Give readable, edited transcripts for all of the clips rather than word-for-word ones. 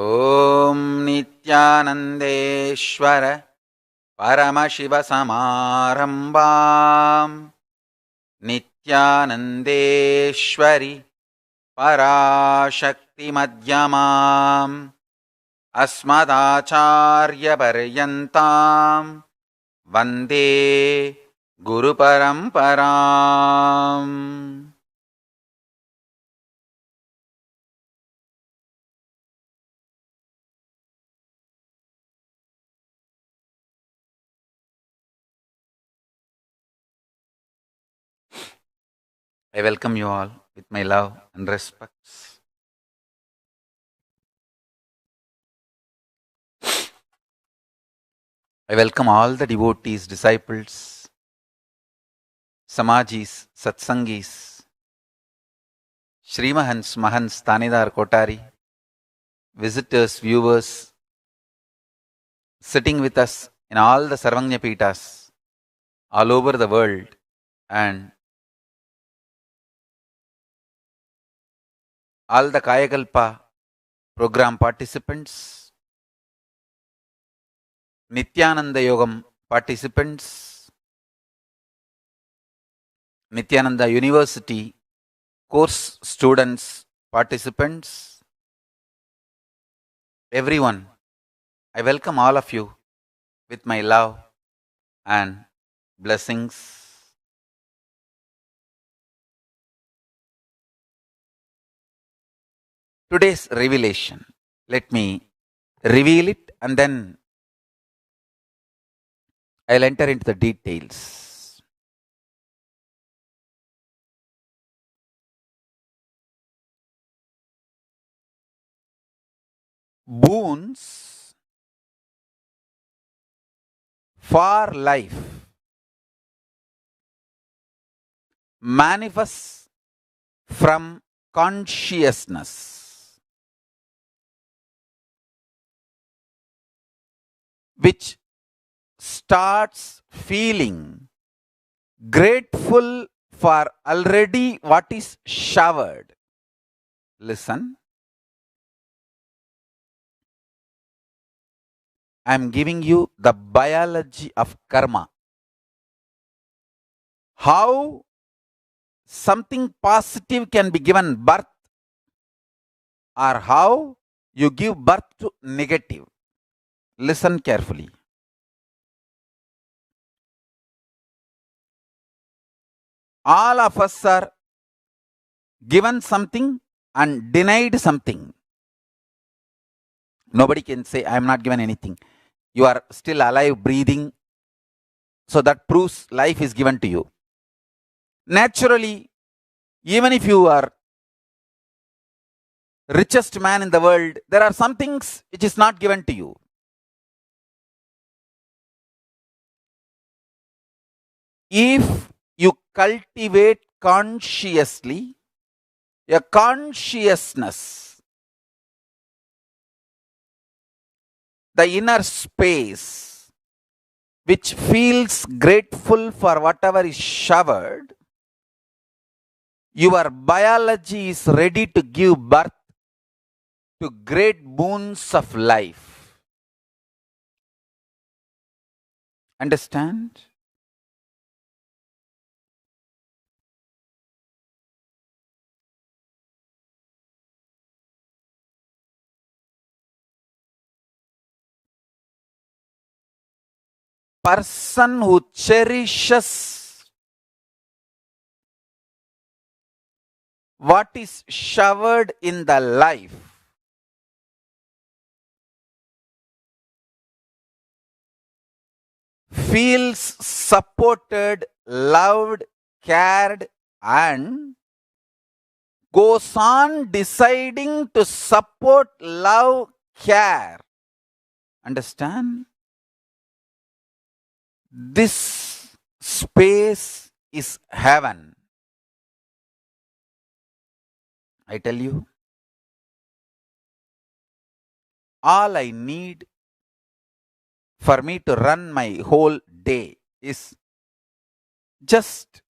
ॐ नित्यानन्देश्वर परमशिवसमारम्भाम् नित्यानन्देश्वरि पराशक्तिमध्यमाम् अस्मदाचार्यपर्यन्ताम् वन्दे गुरुपरम्पराम्. I welcome you all with my love and respects. I welcome all the devotees, disciples, Samajis, Satsangis, Srimahans, Mahans, Tanidar, Kotari, visitors, viewers, sitting with us in all the Sarvanya Pitas all over the world, and all the Kayakalpa program participants, Nityananda Yogam participants, Nityananda University course students, participants, everyone. I welcome all of you with my love and blessings. Today's revelation, let me reveal it and then I'll enter into the details. Boons for life manifest from consciousness, which starts feeling grateful for already what is showered. Listen, I am giving you the biology of karma. How something positive can be given birth, or how you give birth to negative. Listen carefully. All of us are given something and denied something. Nobody can say, I am not given anything. You are still alive, breathing. So that proves life is given to you. Naturally, even if you are richest man in the world, there are some things which is not given to you. If you cultivate consciously a consciousness, the inner space which feels grateful for whatever is showered, your biology is ready to give birth to great boons of life. Understand? Person who cherishes what is showered in the life feels supported, loved, cared, and goes on deciding to support, love, care. Understand? This space is heaven. I tell you, all I need for me to run my whole day is just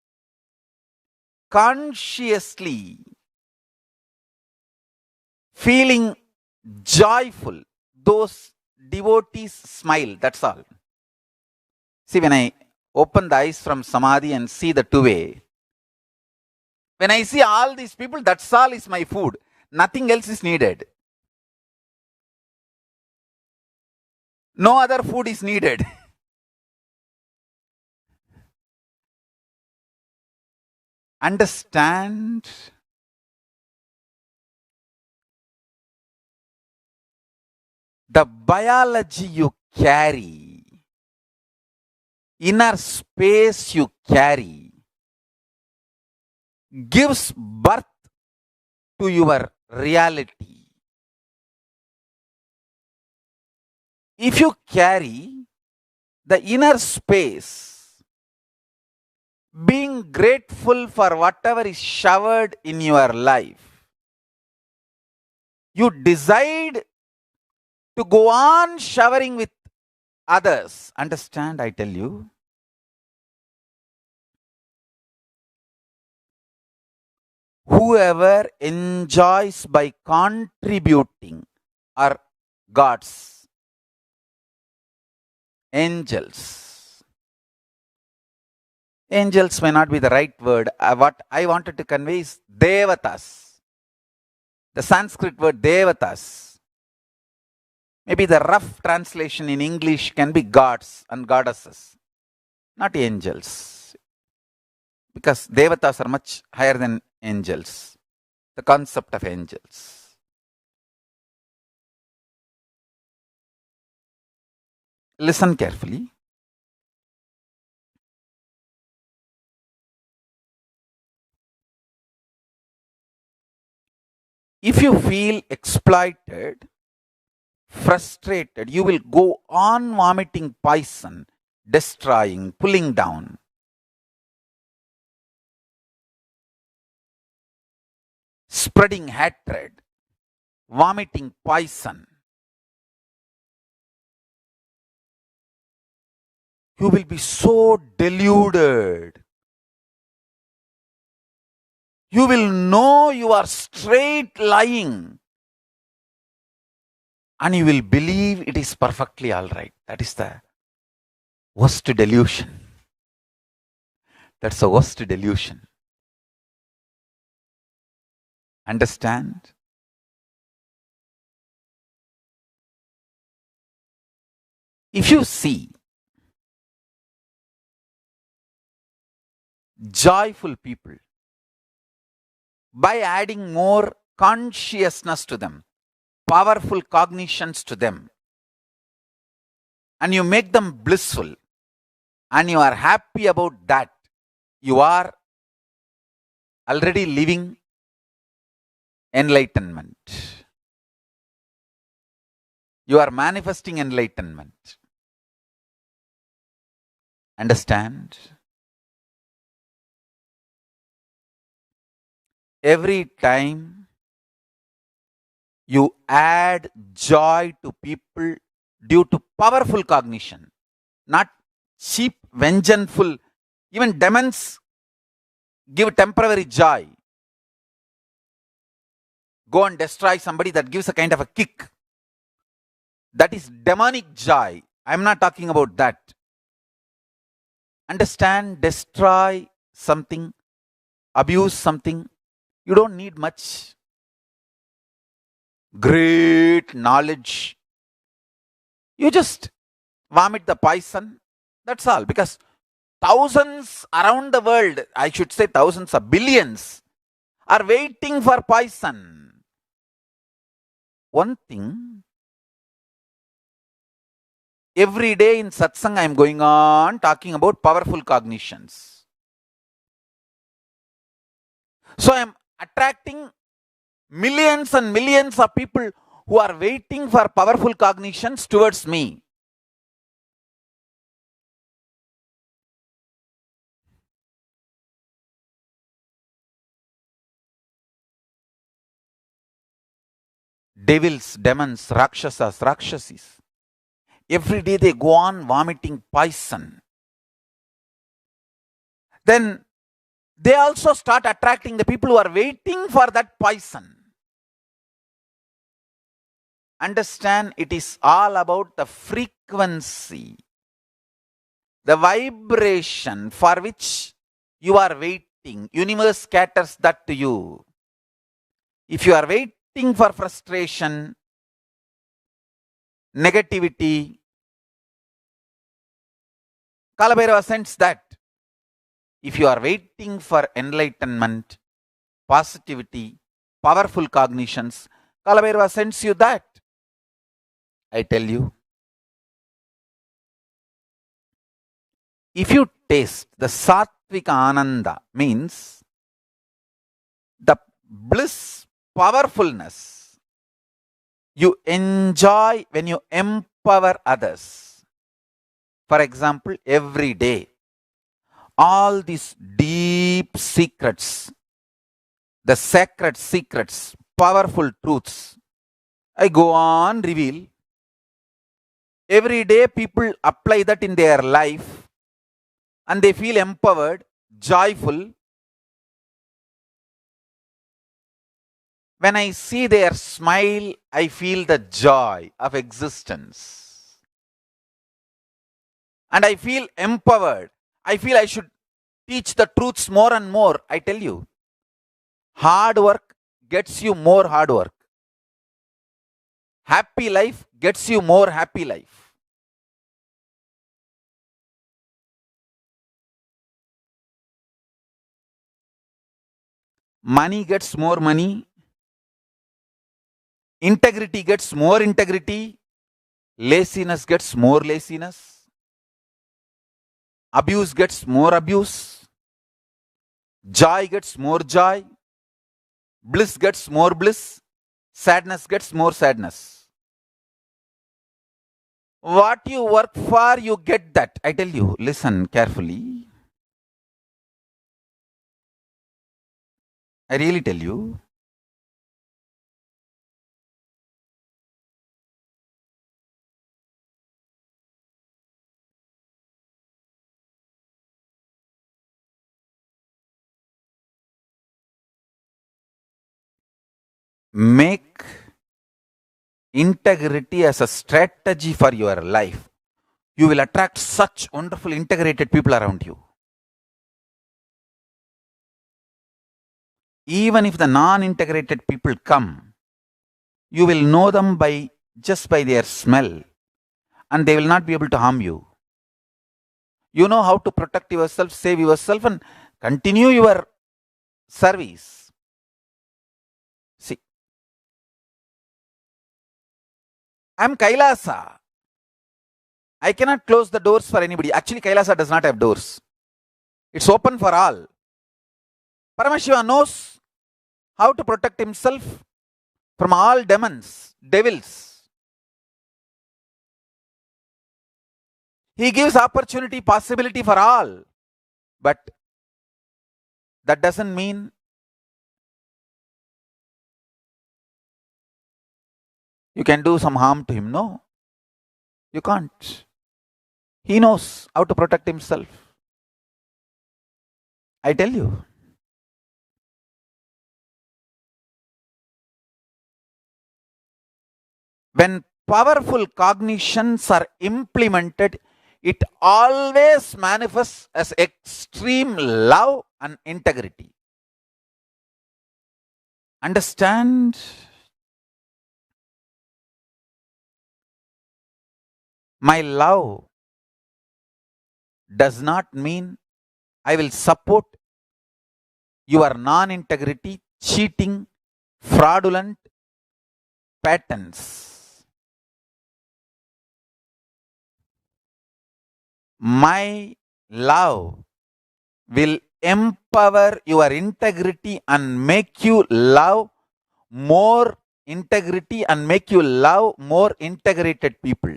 consciously feeling joyful. Those devotees smile, that's all. See, when I open the eyes from samadhi and see the two-way, when I see all these people, that's all is my food. Nothing else is needed. No other food is needed. Understand? The biology you carry, inner space you carry, gives birth to your reality. If you carry the inner space, being grateful for whatever is showered in your life, you decide to go on showering with others. Understand, I tell you? Whoever enjoys by contributing are gods, angels. Angels may not be the right word. What I wanted to convey is devatas. The Sanskrit word devatas. Maybe the rough translation in English can be gods and goddesses, not angels. Because devatas are much higher than angels. The concept of angels. Listen carefully. If you feel exploited, frustrated, you will go on vomiting poison, destroying, pulling down. Spreading hatred, vomiting poison. You will be so deluded. You will know you are straight lying. And you will believe it is perfectly all right. That is the worst delusion. That's the worst delusion. Understand? If you see joyful people, by adding more consciousness to them, powerful cognitions to them, and you make them blissful, and you are happy about that, you are already living enlightenment. You are manifesting enlightenment. Understand? Every time you add joy to people due to powerful cognition, not cheap, vengeful, even demons give temporary joy. Go and destroy somebody, that gives a kind of a kick. That is demonic joy. I am not talking about that. Understand, destroy something, abuse something. You don't need much great knowledge. You just vomit the poison. That's all. Because thousands around the world, I should say thousands of billions, are waiting for poison. One thing, every day in satsang I am going on talking about powerful cognitions. So I am attracting millions and millions of people who are waiting for powerful cognitions towards me. Devils, demons, rakshasas, rakshasis. Every day they go on vomiting poison. Then they also start attracting the people who are waiting for that poison. understand it is all about the frequency, the vibration for which you are waiting. Universe scatters that to you. If you are waiting for frustration, negativity, Kalabhairava sends that. If you are waiting for enlightenment, positivity, powerful cognitions, Kalabhairava sends you that. I tell you, if you taste the Sattvika Ananda, means the bliss, powerfulness you enjoy when you empower others. For example, every day, all these deep secrets, the sacred secrets, powerful truths, I go on reveal. Every day people apply that in their life and they feel empowered, joyful. When I see their smile, I feel the joy of existence. And I feel empowered. I feel I should teach the truths more and more. I tell you, hard work gets you more hard work. Happy life gets you more happy life. Money gets more money. Integrity gets more integrity. Laziness gets more laziness. Abuse gets more abuse. Joy gets more joy. Bliss gets more bliss. Sadness gets more sadness. What you work for, you get that. I tell you, listen carefully. I really tell you. Make integrity as a strategy for your life. You will attract such wonderful integrated people around you. Even if the non-integrated people come, you will know them just by their smell, and they will not be able to harm you. You know how to protect yourself, save yourself, and continue your service. See, I'm Kailasa. I cannot close the doors for anybody. Actually, Kailasa does not have doors. It's open for all. Paramashiva knows how to protect himself from all demons, devils. He gives opportunity, possibility for all. But that doesn't mean you can do some harm to him. No, you can't. He knows how to protect himself. I tell you. When powerful cognitions are implemented, it always manifests as extreme love and integrity. Understand? My love does not mean I will support your non-integrity, cheating, fraudulent patterns. My love will empower your integrity and make you love more integrity and make you love more integrated people.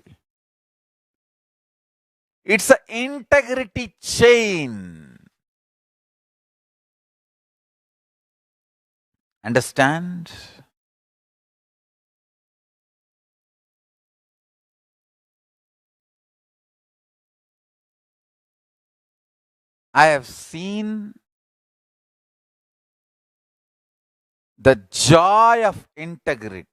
It's an integrity chain. Understand? I have seen the joy of integrity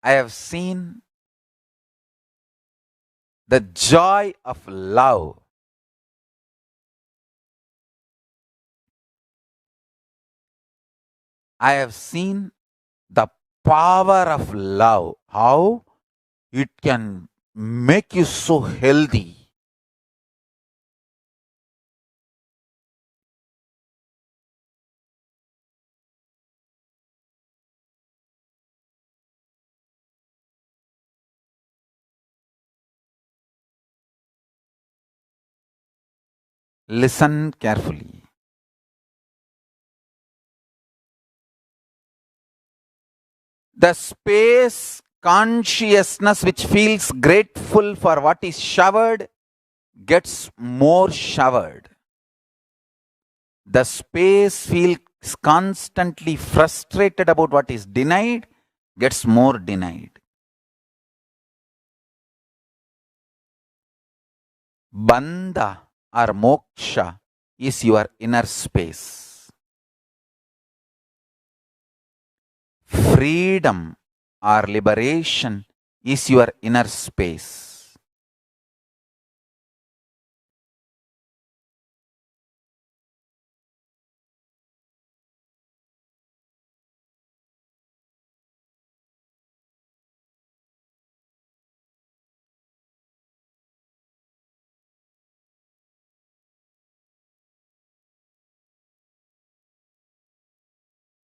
I have seen the joy of love. I have seen the power of love, how it can make you so healthy. Listen carefully. The space consciousness which feels grateful for what is showered gets more showered. The space feels constantly frustrated about what is denied gets more denied. Bandha or moksha is your inner space. Freedom or liberation is your inner space.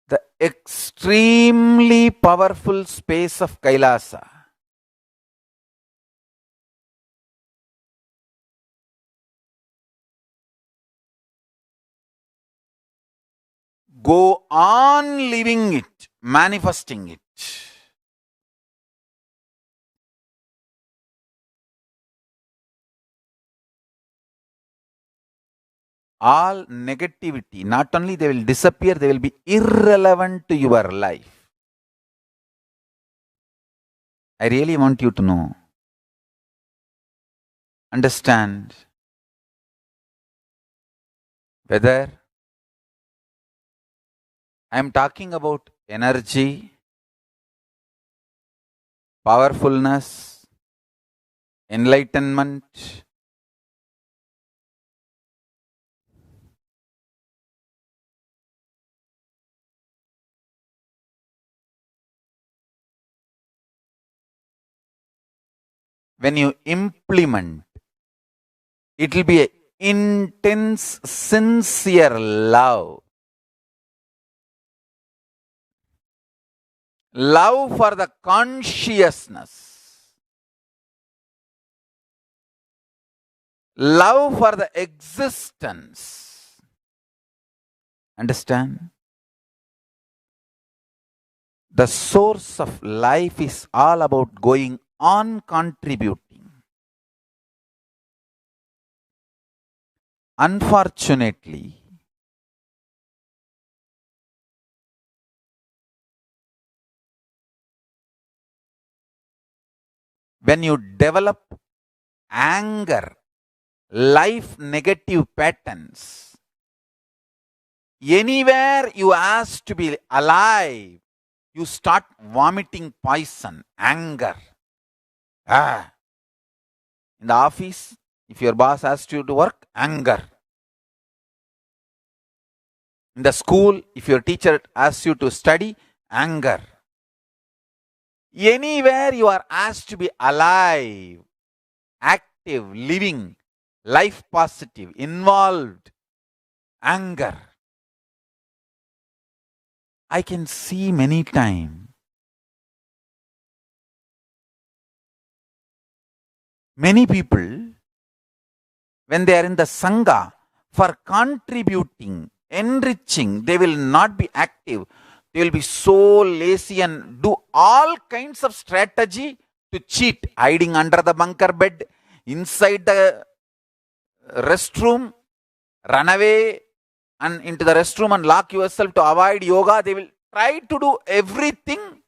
The extremely powerful space of Kailasa. Go on living it, manifesting it. All negativity, not only they will disappear, they will be irrelevant to your life. I really want you to know, understand whether I am talking about energy, powerfulness, enlightenment, when you implement, it will be an intense, sincere love. Love for the consciousness. Love for the existence. Understand? The source of life is all about going on contributing. Unfortunately, when you develop anger, life negative patterns, anywhere you ask to be alive, you start vomiting poison, anger. In the office, if your boss asks you to work, anger. In the school, if your teacher asks you to study, anger. Anywhere you are asked to be alive, active, living, life positive, involved, anger. I can see many times. Many people, when they are in the Sangha, for contributing, enriching, they will not be active. They will be so lazy and do all kinds of strategy to cheat, hiding under the bunker bed, inside the restroom, run away and into the restroom and lock yourself to avoid yoga. They will try to do everything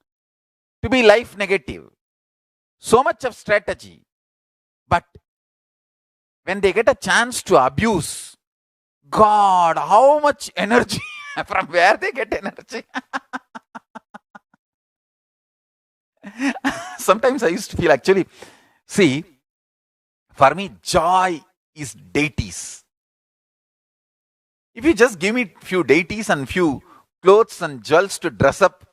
to be life negative. So much of strategy. But when they get a chance to abuse, God, how much energy, from where they get energy? Sometimes I used to feel actually, see, for me, joy is deities. If you just give me few deities and few clothes and jewels to dress up,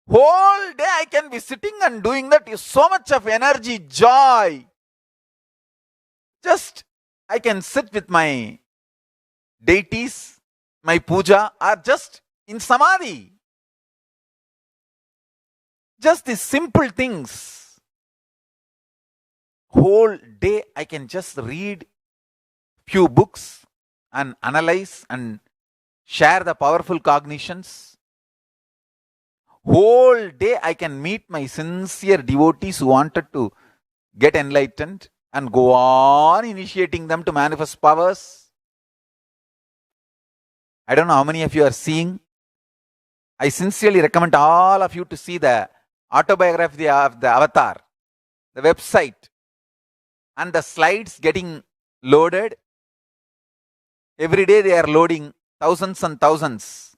whole day I can be sitting and doing that. Is so much of energy, joy. Just I can sit with my deities, my puja, or just in samadhi. Just these simple things. Whole day I can just read few books and analyze and share the powerful cognitions. Whole day I can meet my sincere devotees who wanted to get enlightened and go on initiating them to manifest powers. I don't know how many of you are seeing. I sincerely recommend all of you to see the autobiography of the avatar, the website, and the slides getting loaded. Every day they are loading thousands and thousands,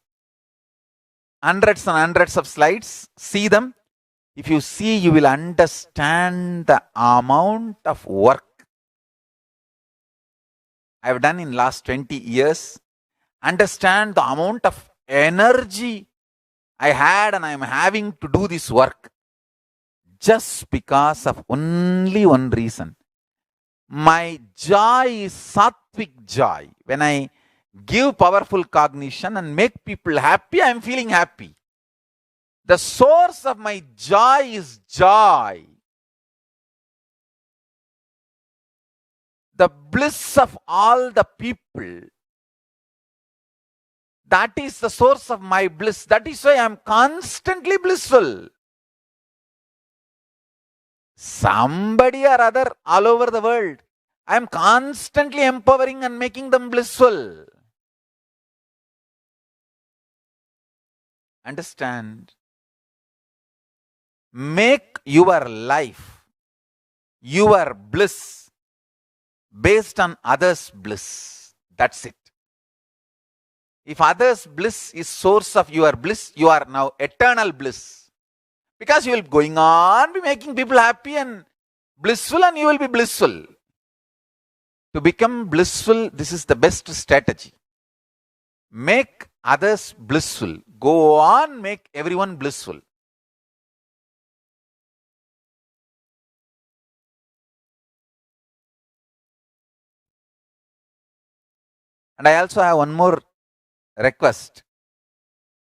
hundreds and hundreds of slides. See them. If you see, you will understand the amount of work I have done in last 20 years. Understand the amount of energy I had and I am having to do this work just because of only one reason. My joy is sattvic joy. When I give powerful cognition and make people happy, I am feeling happy. The source of my joy is joy. The bliss of all the people. That is the source of my bliss. That is why I am constantly blissful. Somebody or other all over the world, I am constantly empowering and making them blissful. Understand? Make your life, your bliss, based on others' bliss. That's it. If others' bliss is source of your bliss, you are now eternal bliss. Because you will going on be making people happy and blissful, and you will be blissful. To become blissful, this is the best strategy. Make others blissful. Go on, make everyone blissful. And I also have one more request.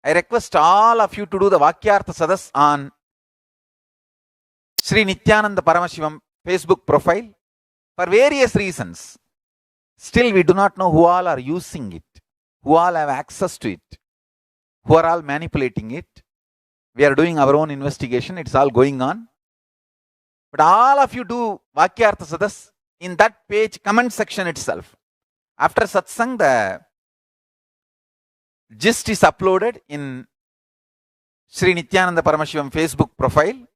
I request all of you to do the Vakyartha Sadas on Sri Nityananda Paramashivam Facebook profile for various reasons. Still, we do not know who all are using it, who all have access to it, who are all manipulating it. We are doing our own investigation. It's all going on. But all of you do Vakyartha Sadas in that page, comment section itself. After satsang, the gist is uploaded in Sri Nityananda Paramashivam Facebook profile.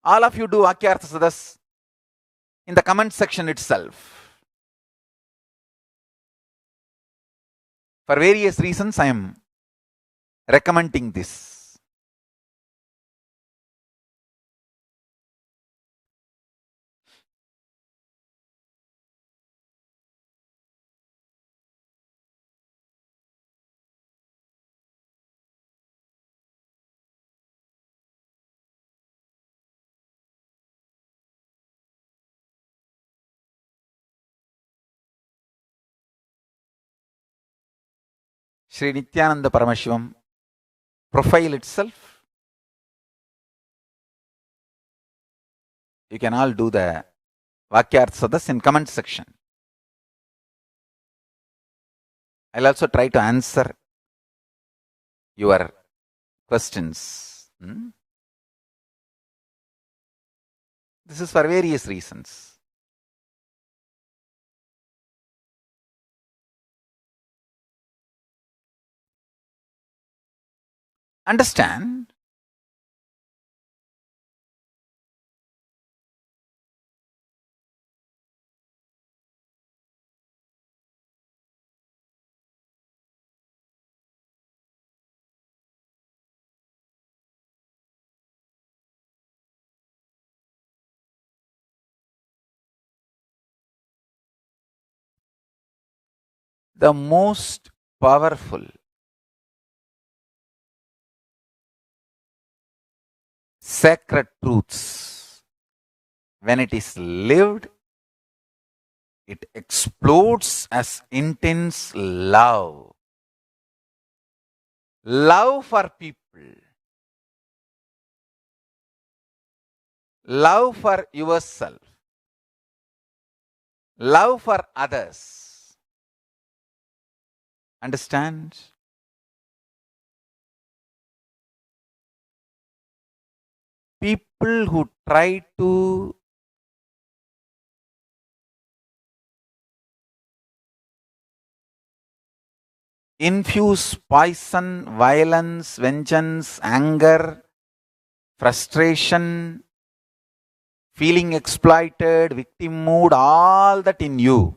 All of you do Vakyartha Sadas in the comment section itself. For various reasons, I am recommending this. Sri Nityananda Paramashivam profile itself. You can all do the Vakyartha Sadas in comment section. I'll also try to answer your questions. This is for various reasons. Understand? the most powerful, sacred truths, when it is lived, it explodes as intense love. Love for people, love for yourself, love for others. Understand? People who try to infuse poison, violence, vengeance, anger, frustration, feeling exploited, victim mood, all that in you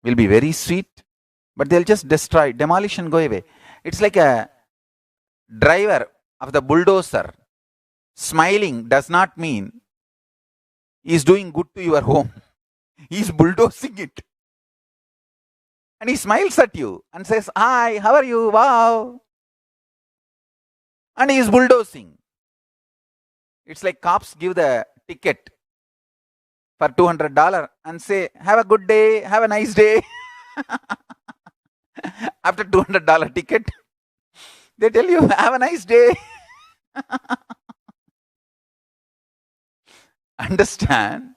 will be very sweet, but they'll just destroy, demolition, go away. It's like a driver of the bulldozer smiling does not mean he's doing good to your home. He's bulldozing it. And he smiles at you and says, "Hi, how are you? Wow." And he is bulldozing. It's like cops give the ticket for $200 and say, "Have a good day, have a nice day." After $200 ticket, they tell you, "Have a nice day." Understand?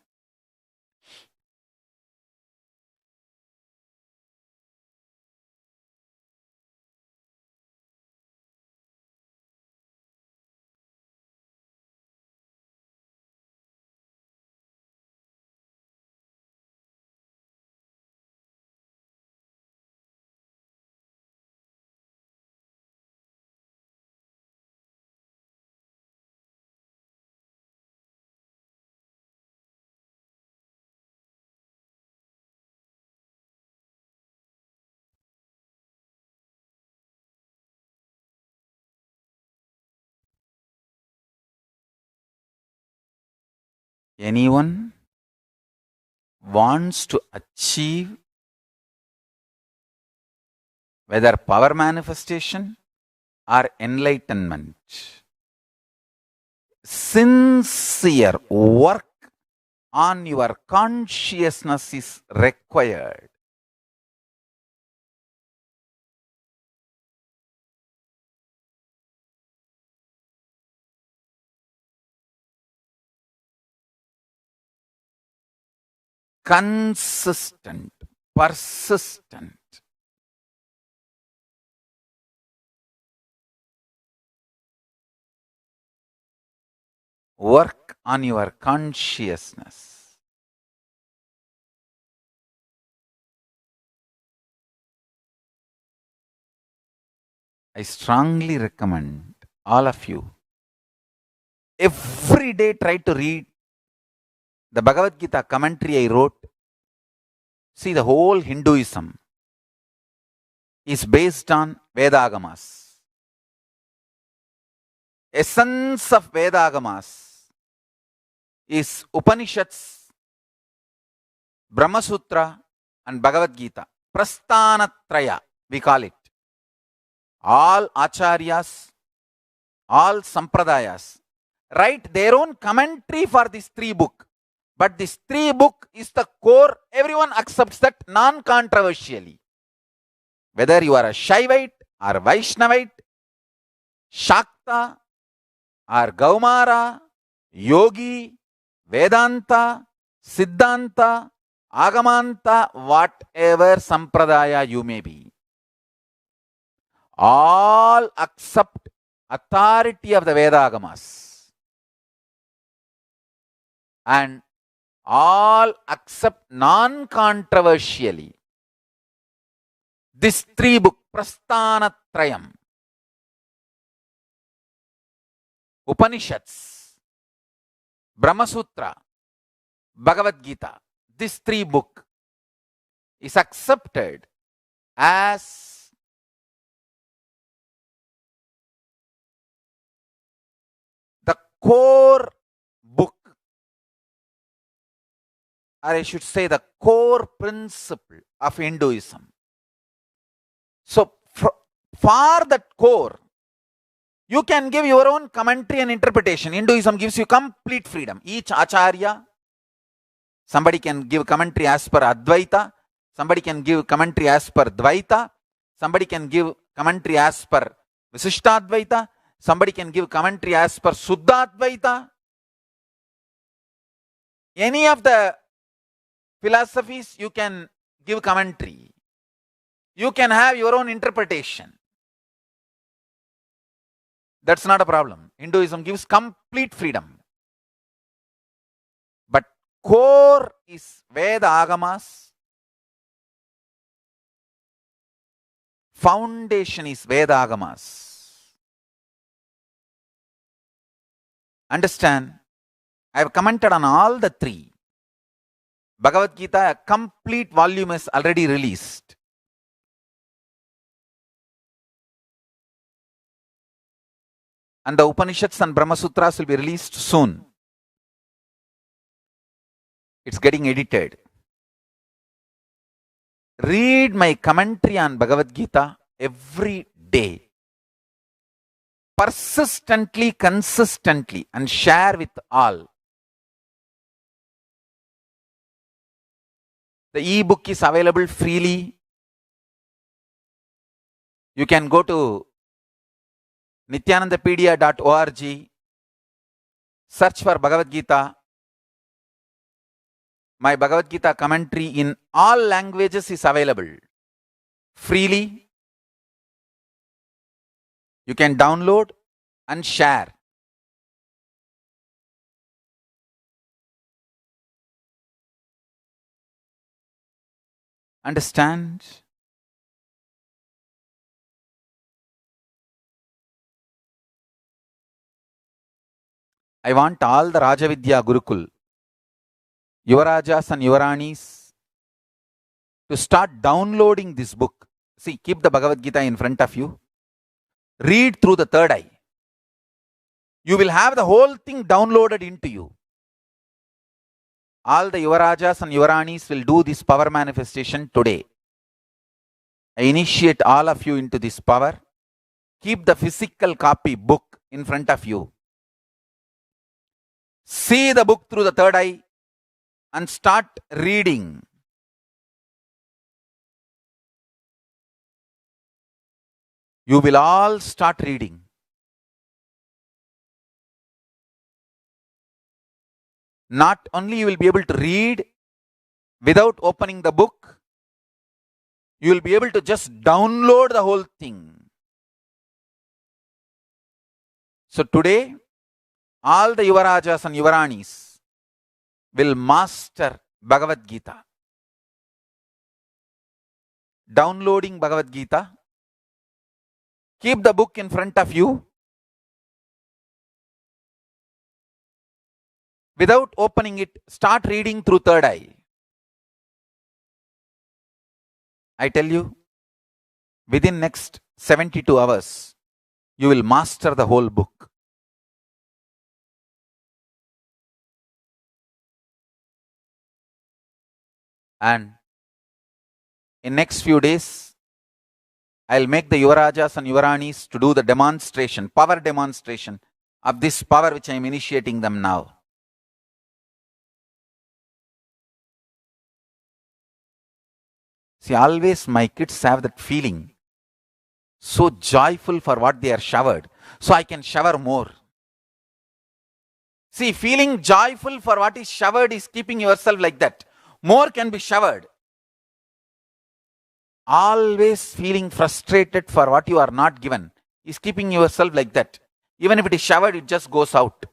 Anyone wants to achieve whether power manifestation or enlightenment, sincere work on your consciousness is required. Consistent, persistent. Work on your consciousness. I strongly recommend all of you every day try to read the Bhagavad Gita commentary I wrote. See, the whole Hinduism is based on Vedagamas. Essence of Vedagamas is Upanishads, Brahma Sutra, and Bhagavad Gita. Prasthanatraya, we call it. All acharyas, all sampradayas write their own commentary for this three book. But this three book is the core. Everyone accepts that non-controversially. Whether you are a Shaivite or Vaishnavite, Shakta or Gaumara, Yogi, Vedanta, Siddhanta, Agamanta, whatever sampradaya you may be, all accept authority of the Vedagamas and all accept non-controversially this three book, Prasthanatrayam, Upanishads, Brahma Sutra, Bhagavad Gita. This three book is accepted as the core book or I should say the core principle of Hinduism. So, for that core, you can give your own commentary and interpretation. Hinduism gives you complete freedom. Each acharya, somebody can give commentary as per Advaita, somebody can give commentary as per Dvaita, somebody can give commentary as per Visishtadvaita, somebody can give commentary as per Suddhadvaita. Any of the philosophies you can give commentary. You can have your own interpretation. That's not a problem. Hinduism gives complete freedom. But core is Veda Agamas. Foundation is Veda Agamas. Understand? I have commented on all the three. Bhagavad Gita, a complete volume is already released. And the Upanishads and Brahma Sutras will be released soon. It's getting edited. Read my commentary on Bhagavad Gita every day. Persistently, consistently, and share with all. The ebook is available freely. You can go to nityanandapedia.org, search for Bhagavad Gita. My Bhagavad Gita commentary in all languages is available freely. You can download and share. Understand? I want all the Rajavidya Gurukul, Yuvarajas and Yuvaranis to start downloading this book. See, keep the Bhagavad Gita in front of you. Read through the third eye. You will have the whole thing downloaded into you. All the Yuvarajas and Yuvaranis will do this power manifestation today. I initiate all of you into this power. Keep the physical copy book in front of you. See the book through the third eye and start reading. You will all start reading. Not only you will be able to read without opening the book, you will be able to just download the whole thing. So today, all the Yuvarajas and Yuvaranis will master Bhagavad Gita. Downloading Bhagavad Gita. Keep the book in front of you. Without opening it, start reading through third eye. I tell you, within next 72 hours, you will master the whole book. And in next few days, I'll make the Yuvarajas and Yuvaranis to do the demonstration, power demonstration of this power which I am initiating them now. See, always my kids have that feeling, so joyful for what they are showered, so I can shower more. See, feeling joyful for what is showered is keeping yourself like that. More can be showered. Always feeling frustrated for what you are not given is keeping yourself like that. Even if it is showered, it just goes out.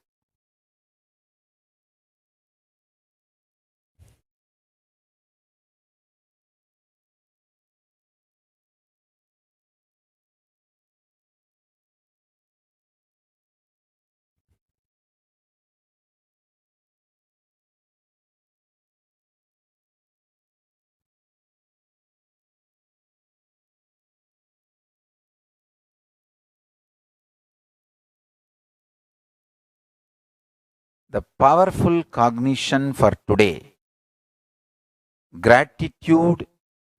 The powerful cognition for today Gratitude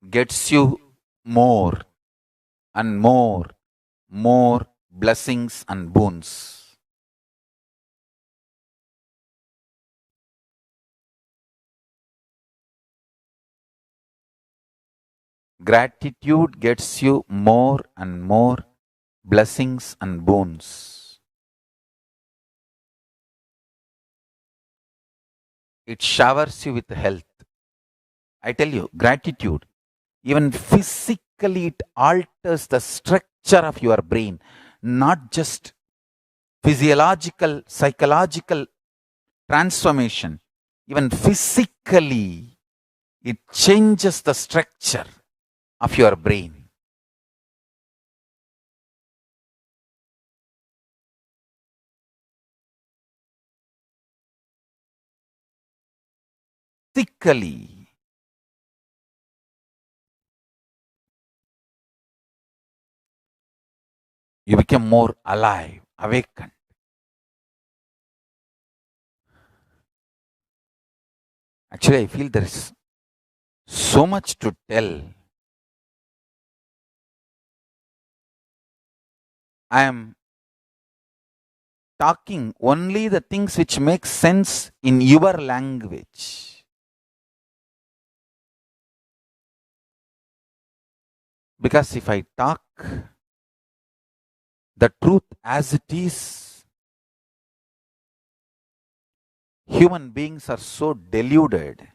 gets you more and more blessings and boons. Gratitude gets you more and more blessings and boons. It showers you with health. I tell you, gratitude, even physically, it alters the structure of your brain, not just physiological, psychological transformation, even physically, it changes the structure of your brain. Physically, you become more alive, awakened. Actually, I feel there is so much to tell. I am talking only the things which make sense in your language. Because if I talk the truth as it is, human beings are so deluded.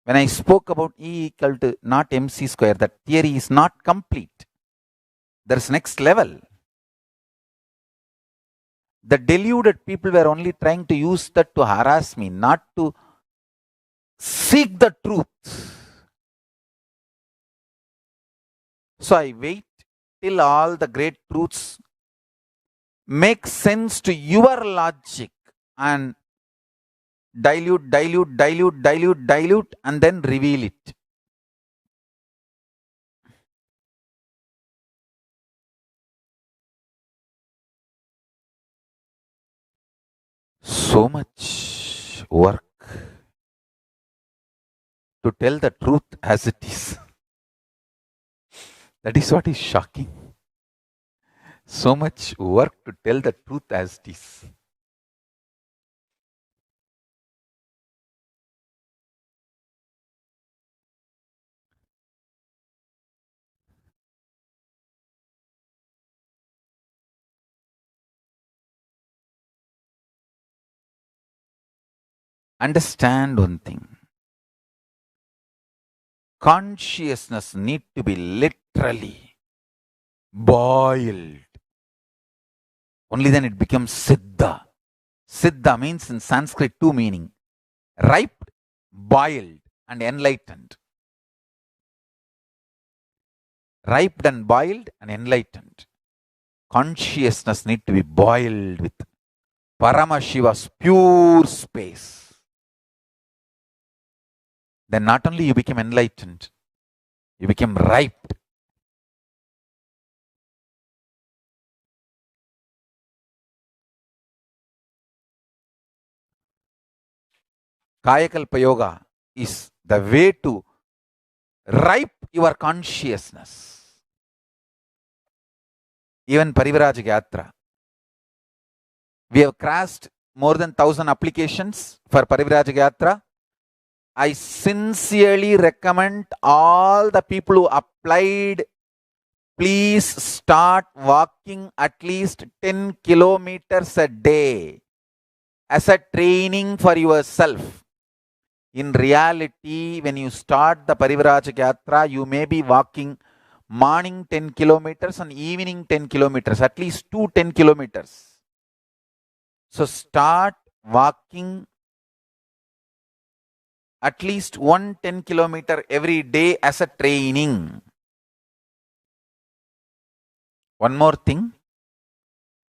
When I spoke about E equal to not mc square, that theory is not complete. There's next level. The deluded people were only trying to use that to harass me, not to seek the truth. So I wait till all the great truths make sense to your logic and dilute, and then reveal it. So much work to tell the truth as it is. That is what is shocking. So much work to tell the truth as it is. Understand one thing. Consciousness need to be literally boiled. Only then it becomes Siddha. Siddha means in Sanskrit two meaning: ripe, boiled, and enlightened. Ripe and boiled and enlightened. Consciousness need to be boiled with Paramashiva's pure space. Then not only you become enlightened, you become ripe. Kayakalpa Yoga is the way to ripe your consciousness. Even Parivrajaka Yatra, we have crossed more than 1,000 applications for Parivrajaka Yatra. I sincerely recommend all the people who applied, please start walking at least 10 kilometers a day as a training for yourself. In reality, when you start the Parivrajaka Yatra, you may be walking morning 10 kilometers and evening 10 kilometers, at least 10 kilometers. So start walking at least 10 kilometer every day as a training. One more thing,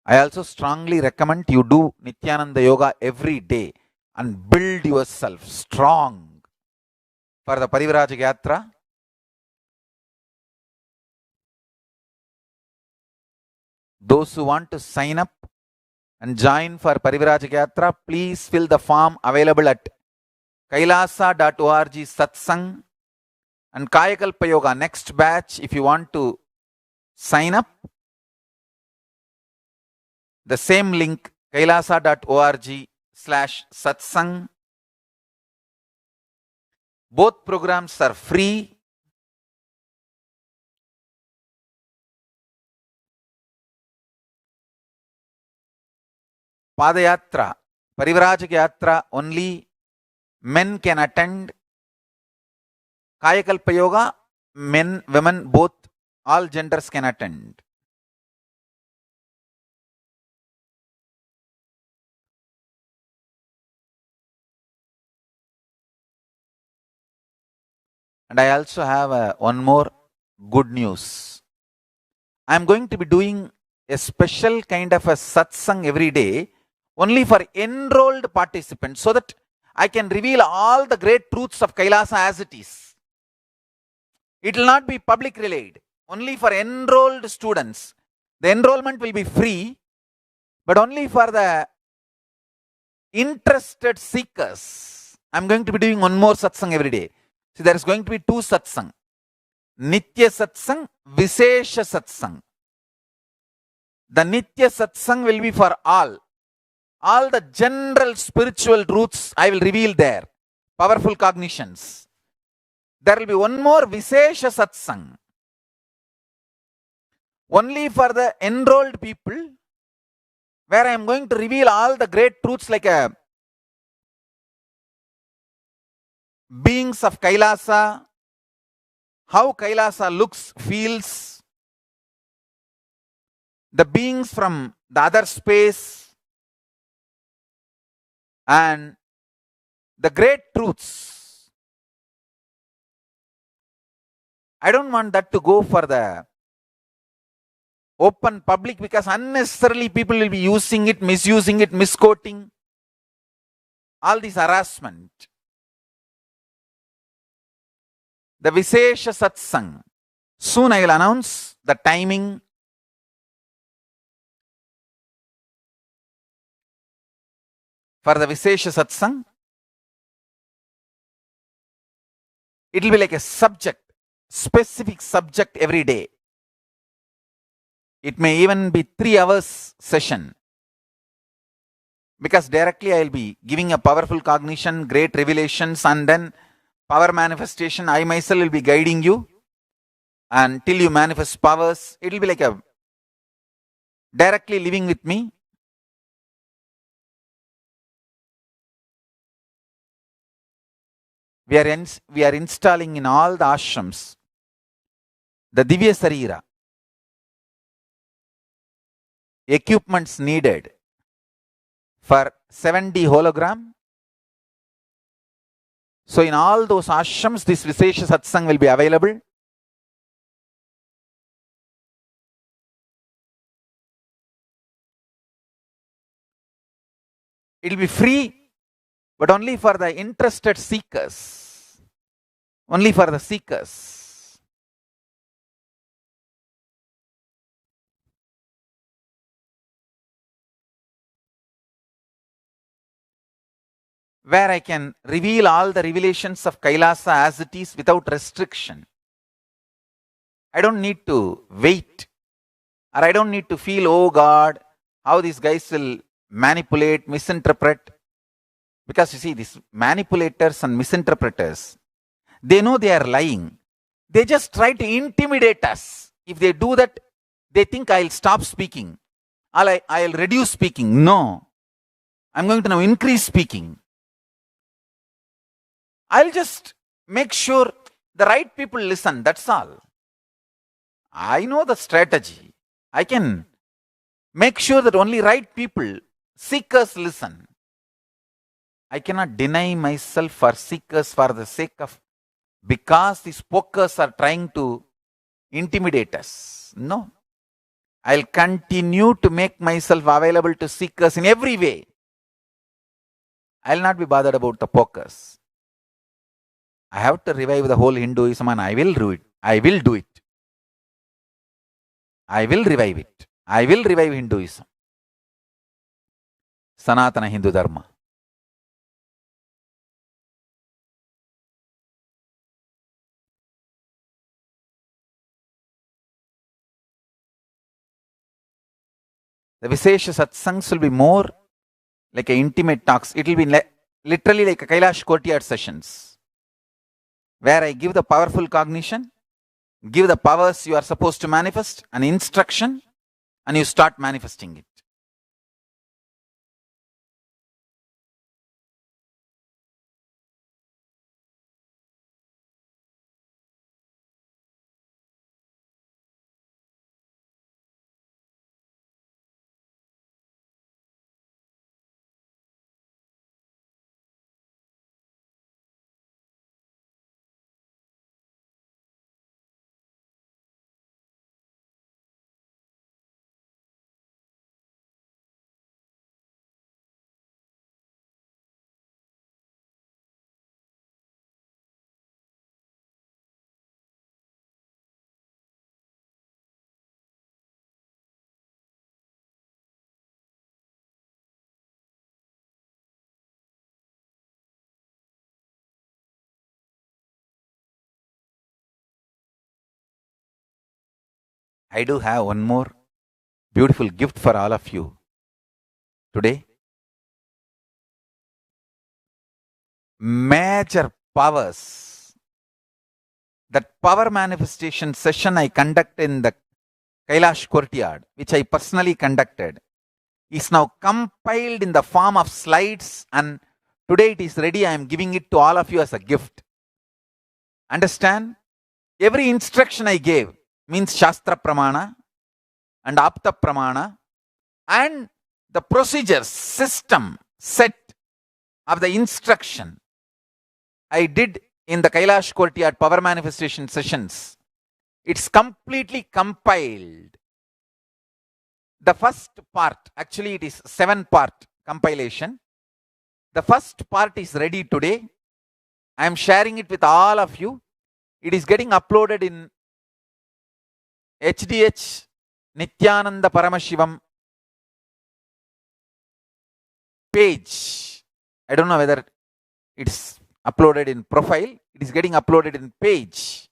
I also strongly recommend you do Nityananda Yoga every day and build yourself strong for the Parivrajaka Yatra. Those who want to sign up and join for Parivrajaka Yatra, please fill the form available at kailasa.org satsang and Kayakalpa Yoga next batch. If you want to sign up, the same link kailasa.org/satsang. Both programs are free. Padayatra, Parivrajak Yatra, only men can attend. Kayakalpa Yoga, men, women, both, all genders can attend. And I also have one more good news. I am going to be doing a special kind of a satsang every day only for enrolled participants so that I can reveal all the great truths of Kailasa as it is. It will not be public relayed, only for enrolled students. The enrollment will be free, but only for the interested seekers. I am going to be doing one more satsang every day. So there is going to be 2 satsang. Nitya satsang, Vishesha satsang. The Nitya satsang will be for all. All the general spiritual truths I will reveal there. Powerful cognitions. There will be one more Vishesha satsang. Only for the enrolled people, where I am going to reveal all the great truths like beings of Kailasa, how Kailasa looks, feels, the beings from the other space, and the great truths. I don't want that to go for the open public because unnecessarily people will be using it, misusing it, misquoting. All this harassment. The Vishesha Satsang. Soon I will announce the timing. For the Vishesha Satsang, it will be like a subject, specific subject every day. It may even be 3 hours session. Because directly I will be giving a powerful cognition, great revelations, and then power manifestation. I myself will be guiding you until you manifest powers. It will be like a directly living with me. We are installing in all the ashrams the Divya Sarira. Equipments needed for 7D hologram. So in all those ashrams, this Vishesha Satsang will be available. It will be free, but only for the interested seekers. Only for the seekers. Where I can reveal all the revelations of Kailasa as it is without restriction. I don't need to wait, or I don't need to feel, oh God, how these guys will manipulate, misinterpret. Because you see, these manipulators and misinterpreters, they know they are lying. They just try to intimidate us. If they do that, they think I'll stop speaking. I'll reduce speaking. No. I'm going to now increase speaking. I'll just make sure the right people listen. That's all. I know the strategy. I can make sure that only right people, seekers, listen. I cannot deny myself for seekers for the sake of, because these pokers are trying to intimidate us. No. I'll continue to make myself available to seekers in every way. I'll not be bothered about the pokers. I have to revive the whole Hinduism, and I will do it. I will do it. I will revive it. I will revive Hinduism. Sanatana Hindu Dharma. The Vishesha Satsangs will be more like an intimate talks. It will be literally like a Kailash Courtyard sessions, where I give the powerful cognition, give the powers you are supposed to manifest, an instruction, and you start manifesting it. I do have one more beautiful gift for all of you today. Major powers. That power manifestation session I conducted in the Kailash Courtyard, which I personally conducted, is now compiled in the form of slides, and today it is ready. I am giving it to all of you as a gift. Understand? Every instruction I gave means Shastra Pramana and Apta Pramana, and the procedure, system, set of the instruction I did in the Kailash Courtyard power manifestation sessions. It's completely compiled. The first part, actually it is 7-part compilation. The first part is ready today. I am sharing it with all of you. It is getting uploaded in HDH Nityananda Paramashivam page. I don't know whether it's uploaded in profile. It is getting uploaded in page.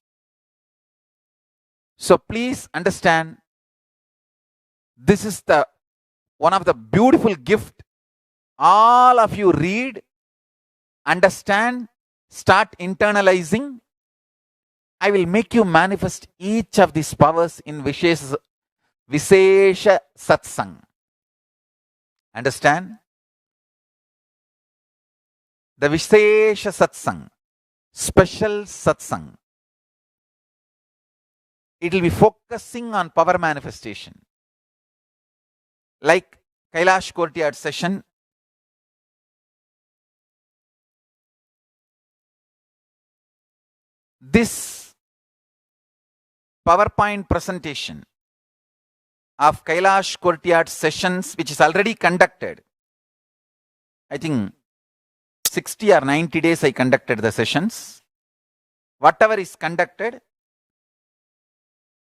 So please understand, this is the one of the beautiful gift. All of you read, understand, start internalizing. I will make you manifest each of these powers in Vishesha Satsang. Understand? The Vishesha Satsang, special Satsang. It will be focusing on power manifestation. Like Kailash Courtyard session, this PowerPoint presentation of Kailash Courtyard sessions, which is already conducted, I think 60 or 90 days I conducted the sessions. Whatever is conducted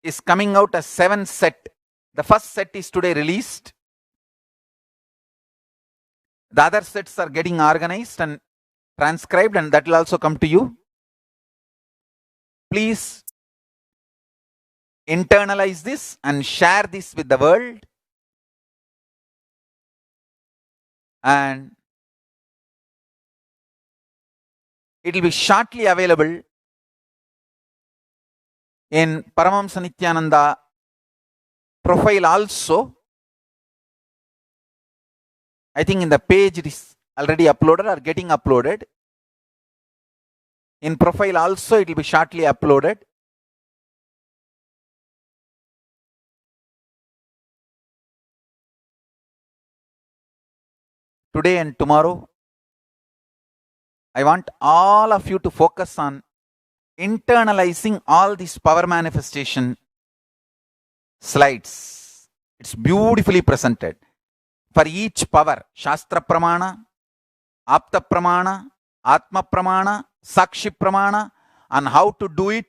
is coming out as 7 set. The first set is today released. The other sets are getting organized and transcribed, and that will also come to you. Please internalize this and share this with the world. And it will be shortly available in Paramahamsa Nityananda profile also. I think in the page it is already uploaded or getting uploaded. In profile also it will be shortly uploaded. Today and tomorrow, I want all of you to focus on internalizing all these power manifestation slides. It's beautifully presented. For each power, Shastra Pramana, Apta Pramana, Atma Pramana, Sakshi Pramana, and how to do it,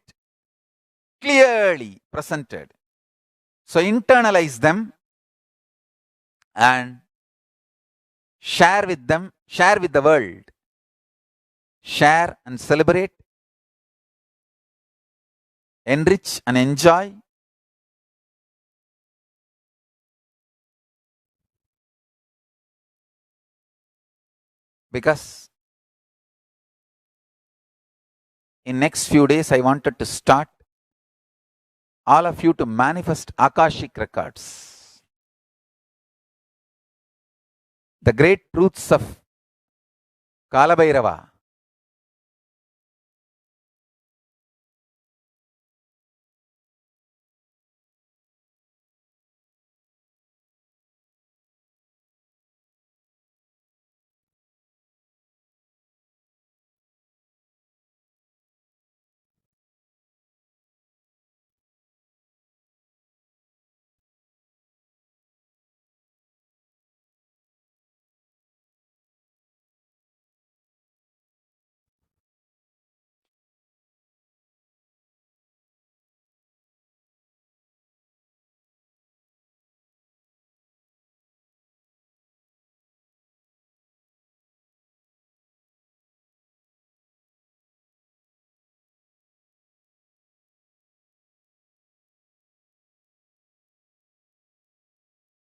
clearly presented. So internalize them and share with them, share with the world. Share and celebrate, enrich and enjoy. because in next few days I wanted to start all of you to manifest Akashic records. The great truths of Kalabhairava.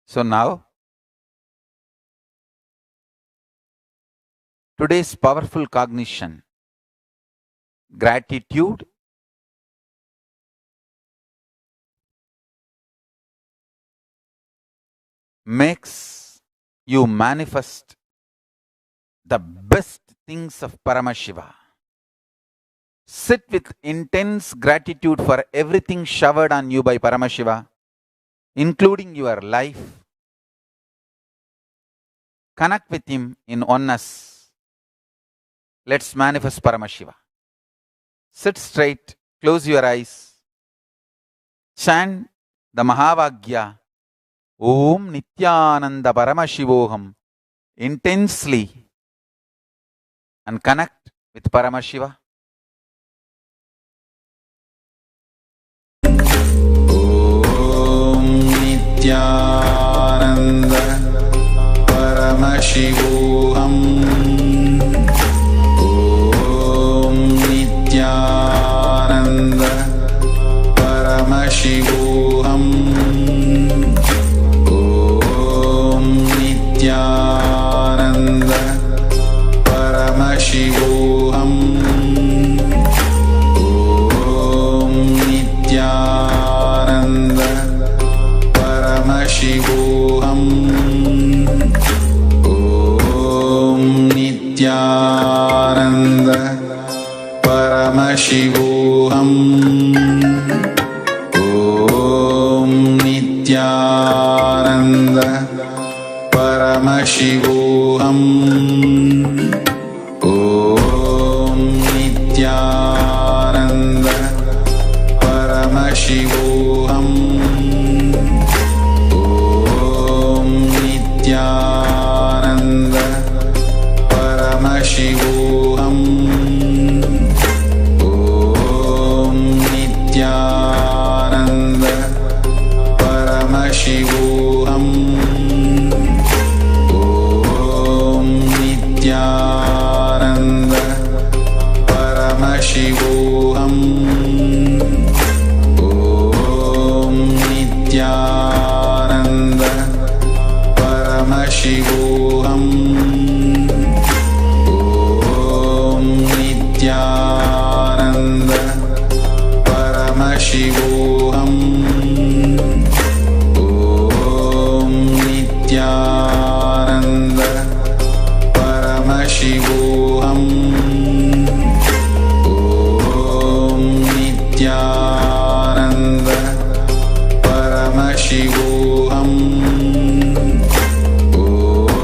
So now, today's powerful cognition, gratitude, makes you manifest the best things of Paramashiva. Sit with intense gratitude for everything showered on you by Paramashiva, including your life. Connect with him in oneness. Let's manifest Paramashiva. Sit straight, close your eyes, chant the Mahavagya, Om Nityananda Paramashivoham, intensely, and connect with Paramashiva. Om Nityananda Paramashivoham, Om Nityananda Paramashivoham, Om Nityananda Paramashivoham, Om Nityananda Paramashivoham, Nityananda Paramashivoham, Om Nityananda Paramashivoham, Om Nityananda Paramashivoham, Om Nityananda Paramashivoham, Om Nityananda Paramashivoham, Om Nityananda Paramashivoham, Om Nityananda Paramashivoham, Om Nityananda Paramashivoham, Om Nityananda Paramashivoham, Om Nityananda Paramashivoham, Om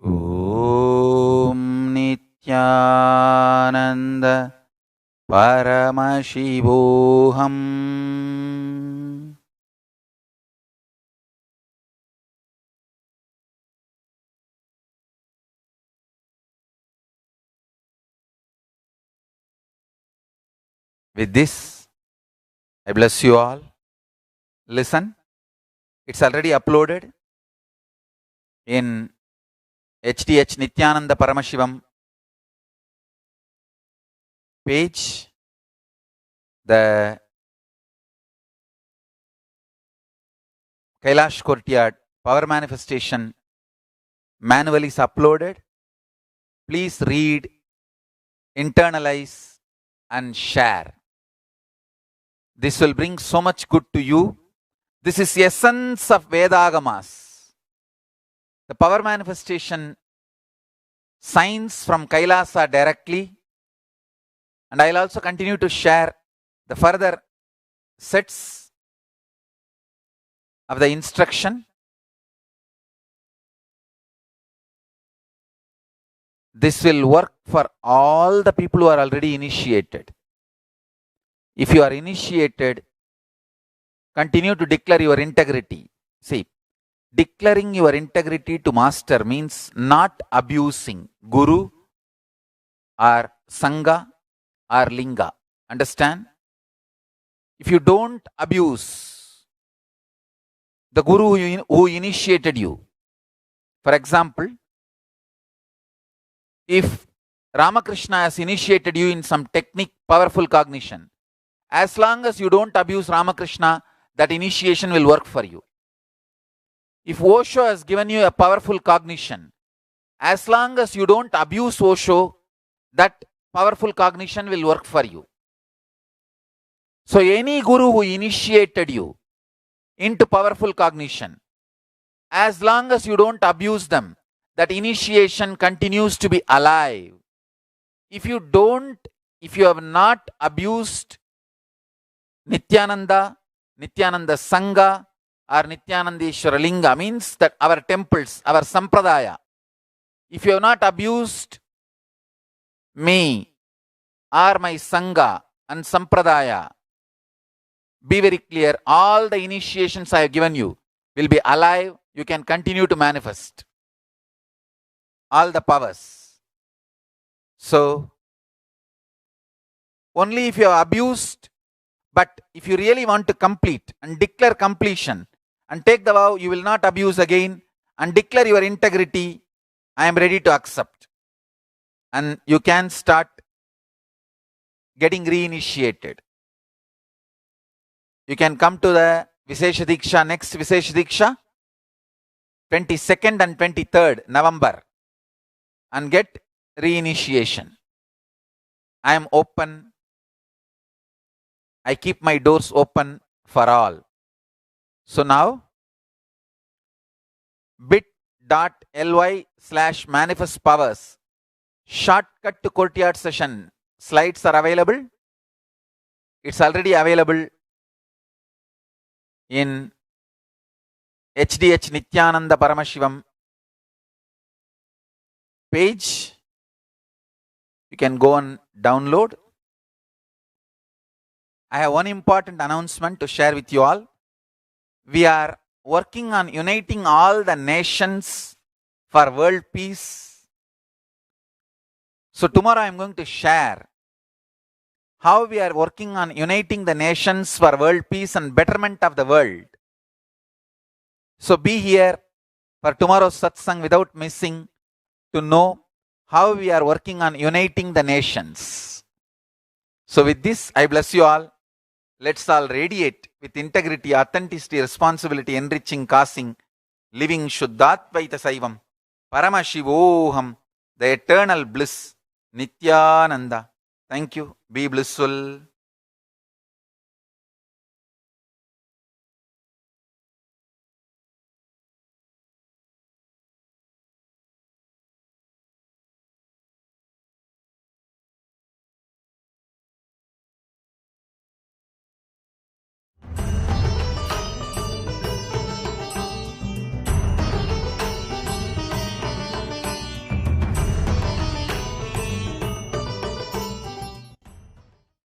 ॐ नित्यानन्द परमशिवोऽहम्। With this, I bless you all. Listen, it's already uploaded in HTH Nityananda Paramashivam page. The Kailash Courtyard Power Manifestation manual is uploaded. Please read, internalize, and share. This will bring so much good to you. This is the essence of Vedagamas. The power manifestation signs from Kailasa directly. And I'll also continue to share the further sets of the instruction. This will work for all the people who are already initiated. If you are initiated, continue to declare your integrity. See, declaring your integrity to master means not abusing Guru or Sangha or Linga. Understand? If you don't abuse the Guru who initiated you, for example, if Ramakrishna has initiated you in some technique, powerful cognition, as long as you don't abuse Ramakrishna, that initiation will work for you. If Osho has given you a powerful cognition, as long as you don't abuse Osho, that powerful cognition will work for you. So any Guru who initiated you into powerful cognition, as long as you don't abuse them, that initiation continues to be alive. If you have not abused Nityananda, Nityananda Sangha, or Nityanandeshwara Linga, means that our temples, our Sampradaya, if you have not abused me or my Sangha and Sampradaya, be very clear, all the initiations I have given you will be alive. You can continue to manifest all the powers. So, only if you have abused, but if you really want to complete and declare completion and take the vow, you will not abuse again and declare your integrity, I am ready to accept. And you can start getting reinitiated. You can come to the Vishesha Diksha, next Vishesha Diksha, 22nd and 23rd November, and get reinitiation. I am open. I keep my doors open for all. So now, bit.ly/manifest powers, shortcut to courtyard session. Slides are available. It's already available in HDH Nityananda Paramashivam page. You can go and download. I have one important announcement to share with you all. We are working on uniting all the nations for world peace. So tomorrow I am going to share how we are working on uniting the nations for world peace and betterment of the world. So be here for tomorrow's satsang without missing to know how we are working on uniting the nations. So with this, I bless you all. Let's all radiate with integrity, authenticity, responsibility, enriching, causing, living Shuddhatvaita Saivam, Paramashivoham, the eternal bliss, Nityananda. Thank you. Be blissful.